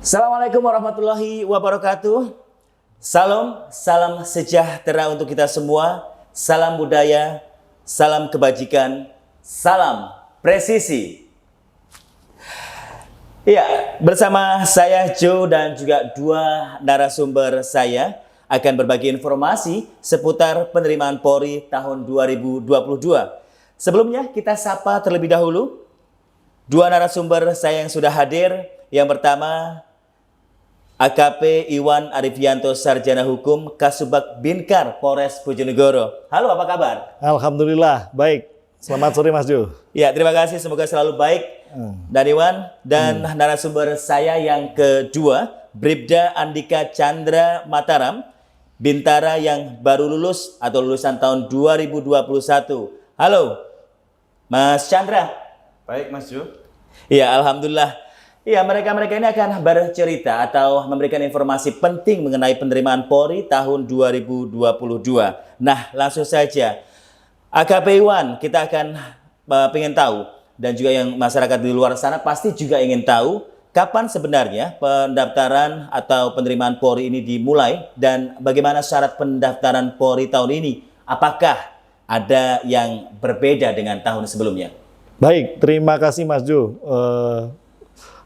Assalamualaikum warahmatullahi wabarakatuh. Salam sejahtera untuk kita semua. Salam budaya, salam kebajikan, salam presisi. Ya, bersama saya Joe dan juga dua narasumber saya akan berbagi informasi seputar penerimaan Polri tahun 2022. Sebelumnya kita sapa terlebih dahulu dua narasumber saya yang sudah hadir. Yang pertama, AKP Iwan Arifianto, Sarjana Hukum, Kasubag Binkar, Polres Bojonegoro. Halo, apa kabar? Alhamdulillah, baik. Selamat sore Mas Jo. Ya, terima kasih. Semoga selalu baik. Dan Iwan, dan narasumber saya yang kedua, Bribda Andika Chandra Mataram, Bintara yang baru lulus atau lulusan tahun 2021. Halo, Mas Chandra. Baik, Mas Jo. Ya, Alhamdulillah. Ya, mereka ini akan bercerita atau memberikan informasi penting mengenai penerimaan Polri tahun 2022. Nah, langsung saja. AKP Iwan, kita akan pengen tahu, dan juga yang masyarakat di luar sana pasti juga ingin tahu, kapan sebenarnya pendaftaran atau penerimaan Polri ini dimulai, dan bagaimana syarat pendaftaran Polri tahun ini? Apakah ada yang berbeda dengan tahun sebelumnya? Baik, terima kasih Mas Jo.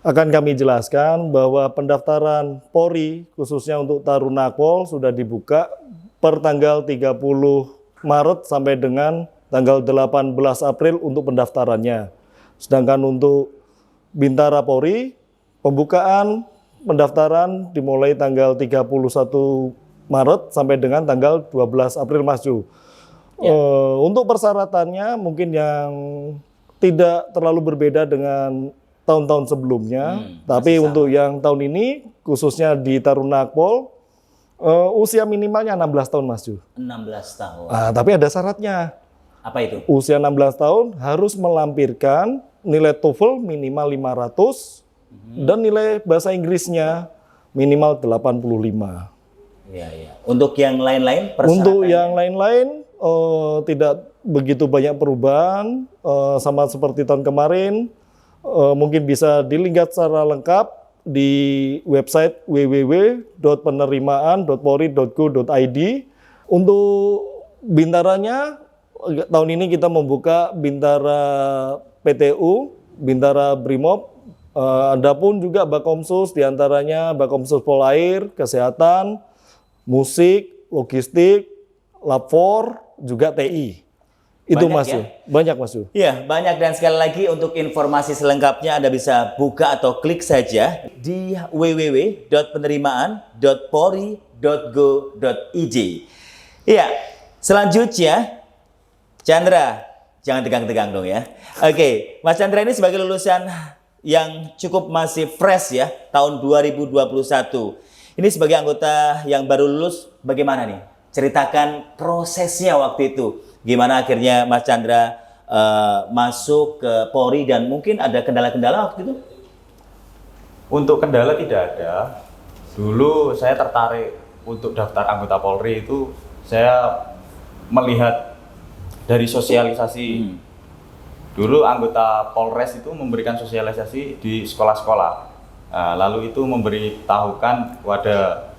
Akan kami jelaskan bahwa pendaftaran Polri khususnya untuk Tarunakpol sudah dibuka per tanggal 30 Maret sampai dengan tanggal 18 April untuk pendaftarannya. Sedangkan untuk Bintara Polri, pembukaan pendaftaran dimulai tanggal 31 Maret sampai dengan tanggal 12 April Mas Jo. Ya. Untuk persyaratannya mungkin yang tidak terlalu berbeda dengan tahun-tahun sebelumnya, tapi untuk yang tahun ini khususnya di Tarunakpol usia minimalnya 16 tahun Mas Ju. 16 tahun. Tapi ada syaratnya. Apa itu? Usia 16 tahun harus melampirkan nilai TOEFL minimal 500 dan nilai bahasa Inggrisnya minimal 85. Iya. Untuk yang lain-lain Untuk yang lain-lain tidak begitu banyak perubahan, sama seperti tahun kemarin. Mungkin bisa dilihat secara lengkap di website www.penerimaan.polri.go.id. Untuk bintaranya, tahun ini kita membuka Bintara PTU, Bintara Brimob, ada pun juga Bakomsus, diantaranya Bakomsus Polair, Kesehatan, Musik, Logistik, Lapor, juga TI. Itu banyak, Mas ya? Banyak Mas Yu. Iya, banyak, dan sekali lagi untuk informasi selengkapnya Anda bisa buka atau klik saja di www.penerimaan.polri.go.id. Iya, selanjutnya Chandra, jangan tegang-tegang dong ya. Oke, Mas Chandra ini sebagai lulusan yang cukup masih fresh ya, tahun 2021. Ini sebagai anggota yang baru lulus, bagaimana nih? Ceritakan prosesnya waktu itu. Gimana akhirnya Mas Chandra masuk ke Polri, dan mungkin ada kendala-kendala waktu itu? Untuk kendala tidak ada. Dulu saya tertarik untuk daftar anggota Polri itu, saya melihat dari sosialisasi. Dulu anggota Polres itu memberikan sosialisasi di sekolah-sekolah. Lalu itu memberitahukan kepada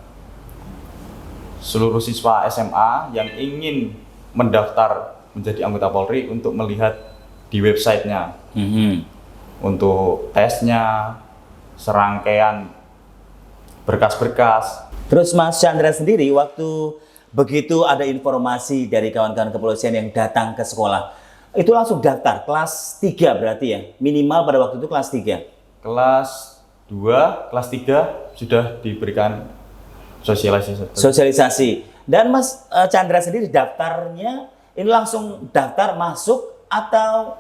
seluruh siswa SMA yang ingin mendaftar menjadi anggota Polri untuk melihat di websitenya, untuk tesnya, serangkaian berkas-berkas. Terus Mas Chandra sendiri waktu begitu ada informasi dari kawan-kawan kepolisian yang datang ke sekolah, itu langsung daftar kelas 3 berarti ya? Minimal pada waktu itu kelas 3? Kelas 2, kelas 3 sudah diberikan sosialisasi. Dan Mas Chandra sendiri daftarnya ini langsung daftar masuk atau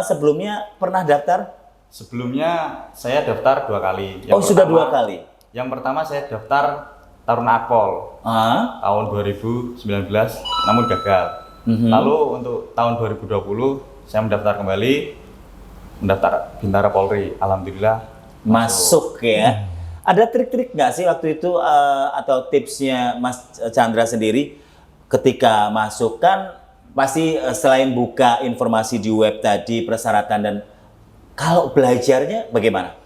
sebelumnya pernah daftar? Sebelumnya saya daftar 2 kali. Sudah 2 kali. Yang pertama saya daftar Tarunakpol tahun 2019, namun gagal. Lalu untuk tahun 2020 saya mendaftar kembali, mendaftar Bintara Polri. Alhamdulillah masuk ya. Ada trik-trik nggak sih waktu itu atau tipsnya Mas Chandra sendiri ketika masuk? Kan pasti selain buka informasi di web tadi, persyaratan, dan kalau belajarnya bagaimana?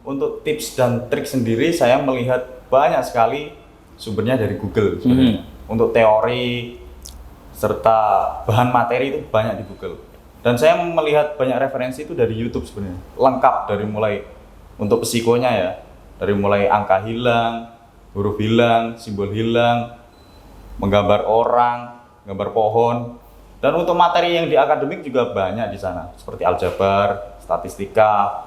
untuk tips dan trik sendiri saya melihat banyak sekali sumbernya dari Google sebenarnya. Untuk teori serta bahan materi itu banyak di Google. Dan saya melihat banyak referensi itu dari YouTube sebenarnya. Lengkap dari mulai untuk psikonya ya. Dari mulai angka hilang, huruf hilang, simbol hilang, menggambar orang, gambar pohon. Dan untuk materi yang di akademik juga banyak di sana. Seperti aljabar, statistika,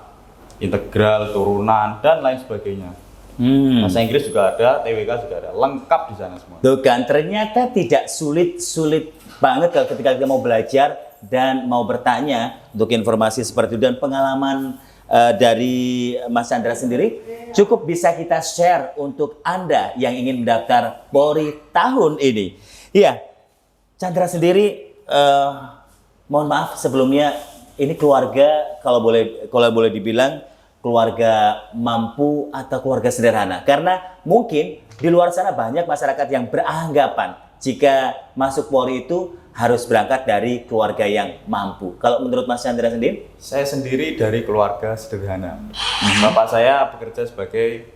integral, turunan, dan lain sebagainya. Bahasa Inggris juga ada, TWK juga ada, lengkap di sana semua. Tuh kan, ternyata tidak sulit-sulit banget kalau ketika kita mau belajar dan mau bertanya untuk informasi seperti itu. Dan pengalaman dari Mas Chandra sendiri cukup bisa kita share untuk Anda yang ingin mendaftar Polri tahun ini. Iya, Chandra sendiri, mohon maaf sebelumnya, ini keluarga kalau boleh dibilang keluarga mampu atau keluarga sederhana, karena mungkin di luar sana banyak masyarakat yang beranggapan jika masuk Polri itu harus berangkat dari keluarga yang mampu. Kalau menurut Mas Chandra sendiri? Saya sendiri dari keluarga sederhana. Bapak saya bekerja sebagai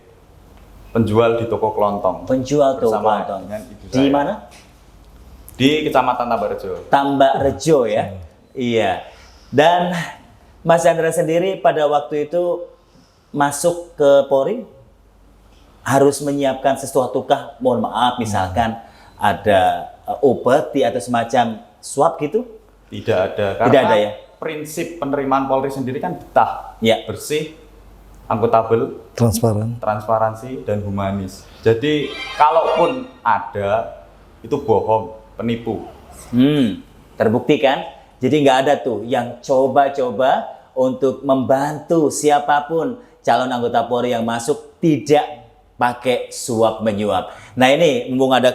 penjual di toko kelontong. Penjual toko bersama kelontong. dengan ibu Di saya. mana? Di Kecamatan Tambakrejo. Tambakrejo ya. Iya. Dan Mas Chandra sendiri pada waktu itu masuk ke Polri harus menyiapkan sesuatukah? Mohon maaf, misalkan ada obati atau semacam swab gitu? Tidak ada, karena Tidak ada ya? prinsip penerimaan Polri sendiri kan betah, Ya. bersih, akuntabel, Transparan. transparansi, dan humanis. Jadi kalaupun ada, itu bohong, penipu. Terbukti kan? Jadi nggak ada tuh yang coba-coba untuk membantu siapapun calon anggota Polri yang masuk tidak pakai suap menyuap. Nah ini mumpung ada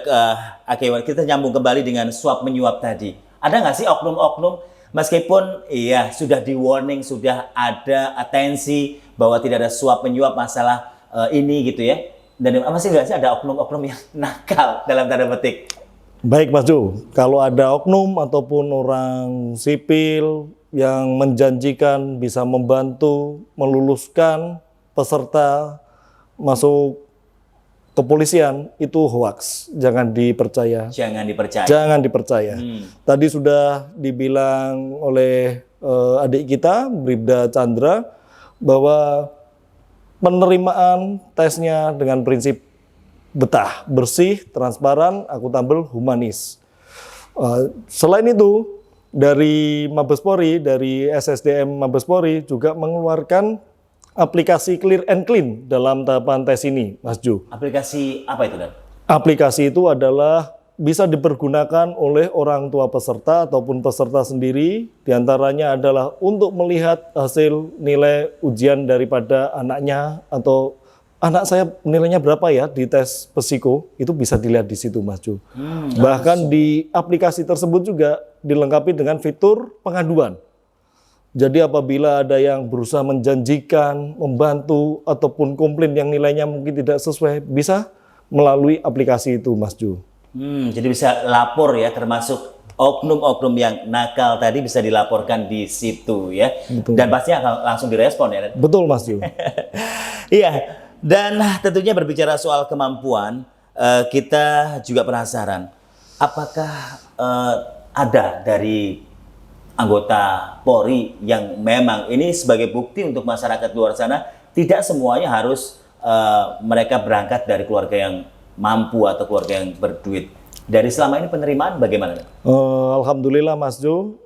Akewan, kita nyambung kembali dengan suap menyuap tadi. Ada nggak sih oknum-oknum meskipun iya sudah di warning, sudah ada atensi bahwa tidak ada suap menyuap masalah ini gitu ya. Dan masih nggak sih ada oknum-oknum yang nakal dalam tanda petik? Baik Mas Jo, kalau ada oknum ataupun orang sipil yang menjanjikan bisa membantu meluluskan peserta masuk kepolisian, itu hoaks, jangan dipercaya. Jangan dipercaya. Jangan dipercaya. Tadi sudah dibilang oleh adik kita, Bribda Chandra, bahwa penerimaan tesnya dengan prinsip betah, bersih, transparan, akuntabel, humanis. Selain itu, dari Mabes Polri, dari SSDM Mabes Polri juga mengeluarkan aplikasi Clear and Clean dalam tahapan tes ini, Mas Jo. Aplikasi apa itu, Dan? Aplikasi itu adalah bisa dipergunakan oleh orang tua peserta ataupun peserta sendiri. Di antaranya adalah untuk melihat hasil nilai ujian daripada anaknya atau anak saya nilainya berapa ya di tes psiko, itu bisa dilihat di situ, Mas Jo. Bahkan di aplikasi tersebut juga dilengkapi dengan fitur pengaduan. Jadi apabila ada yang berusaha menjanjikan, membantu, ataupun komplain yang nilainya mungkin tidak sesuai, bisa melalui aplikasi itu, Mas Jo. Jadi bisa lapor ya, termasuk oknum-oknum yang nakal tadi bisa dilaporkan di situ ya. Betul. Dan pasti akan langsung direspon ya, Dan? Betul, Mas Jo. Iya, dan tentunya berbicara soal kemampuan, kita juga penasaran, apakah ada dari anggota Polri yang memang ini sebagai bukti untuk masyarakat luar sana, tidak semuanya harus mereka berangkat dari keluarga yang mampu atau keluarga yang berduit. Dari selama ini penerimaan bagaimana? Alhamdulillah Mas Jo,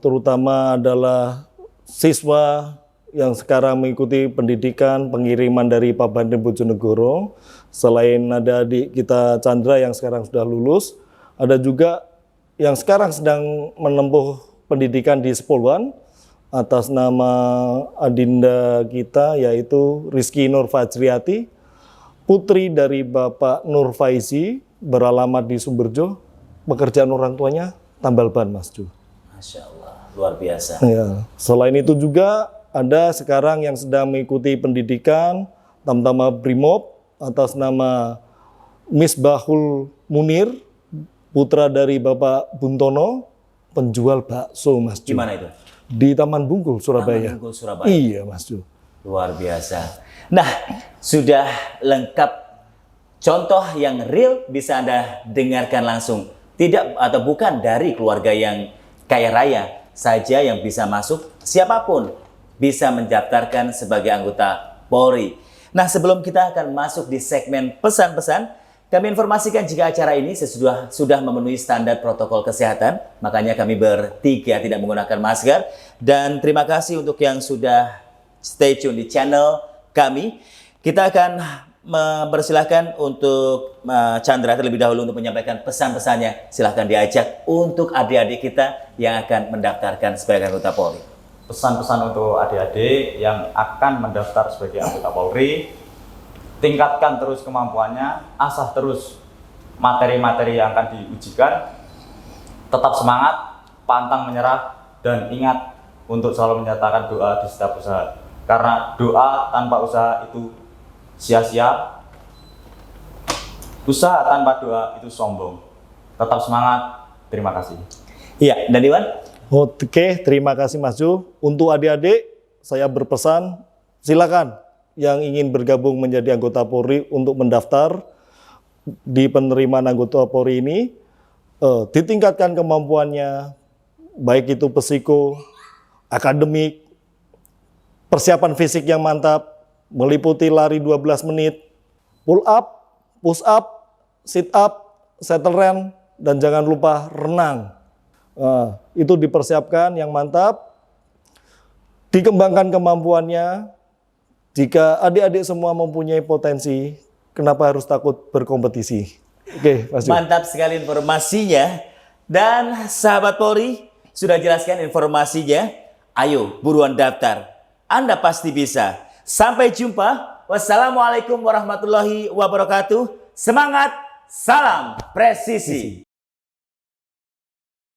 terutama adalah siswa yang sekarang mengikuti pendidikan pengiriman dari Pak Bandem Bojonegoro. Selain ada adik kita Chandra yang sekarang sudah lulus, ada juga yang sekarang sedang menempuh pendidikan di Sepoluan atas nama adinda kita yaitu Rizky Nur Fajriati, putri dari Bapak Nur Faizi, beralamat di Sumberjo. Pekerjaan orang tuanya tambal ban, Mas Jo. Masya Allah, luar biasa. Ya. Selain itu juga ada sekarang yang sedang mengikuti pendidikan Tamtama Brimob atas nama Misbahul Munir, putra dari Bapak Buntono, penjual bakso, Mas Jo. Gimana itu? Di Taman Bungkul, Surabaya. Taman Bungkul, Surabaya. Iya, Mas Jo. Luar biasa. Nah, sudah lengkap contoh yang real bisa Anda dengarkan langsung. Tidak atau bukan dari keluarga yang kaya raya saja yang bisa masuk, siapapun bisa mendaftarkan sebagai anggota Polri. Nah, sebelum kita akan masuk di segmen pesan-pesan, kami informasikan jika acara ini sudah memenuhi standar protokol kesehatan, makanya kami bertiga tidak menggunakan masker. Dan terima kasih untuk yang sudah stay tune di channel kami. Kita akan mempersilahkan untuk Chandra terlebih dahulu untuk menyampaikan pesan-pesannya. Silahkan diajak untuk adik-adik kita yang akan mendaftarkan sebagai anggota Polri. Pesan-pesan untuk adik-adik yang akan mendaftar sebagai anggota Polri, tingkatkan terus kemampuannya, asah terus materi-materi yang akan diujikan, tetap semangat, pantang menyerah, dan ingat untuk selalu menyatakan doa di setiap usaha. Karena doa tanpa usaha itu sia-sia, usaha tanpa doa itu sombong. Tetap semangat, terima kasih. Iya, dan Iwan? Oke, terima kasih Mas Ju. Untuk adik-adik, saya berpesan, silakan yang ingin bergabung menjadi anggota Polri untuk mendaftar di penerimaan anggota Polri ini, ditingkatkan kemampuannya, baik itu psiko, akademik, persiapan fisik yang mantap, meliputi lari 12 menit, pull up, push up, sit up, shuttle run, dan jangan lupa renang. Itu dipersiapkan yang mantap, dikembangkan kemampuannya. Jika adik-adik semua mempunyai potensi, kenapa harus takut berkompetisi? Oke, Mas Ju. Mantap sekali informasinya. Dan sahabat Polri, sudah jelaskan informasinya. Ayo, buruan daftar. Anda pasti bisa. Sampai jumpa. Wassalamualaikum warahmatullahi wabarakatuh. Semangat, salam presisi.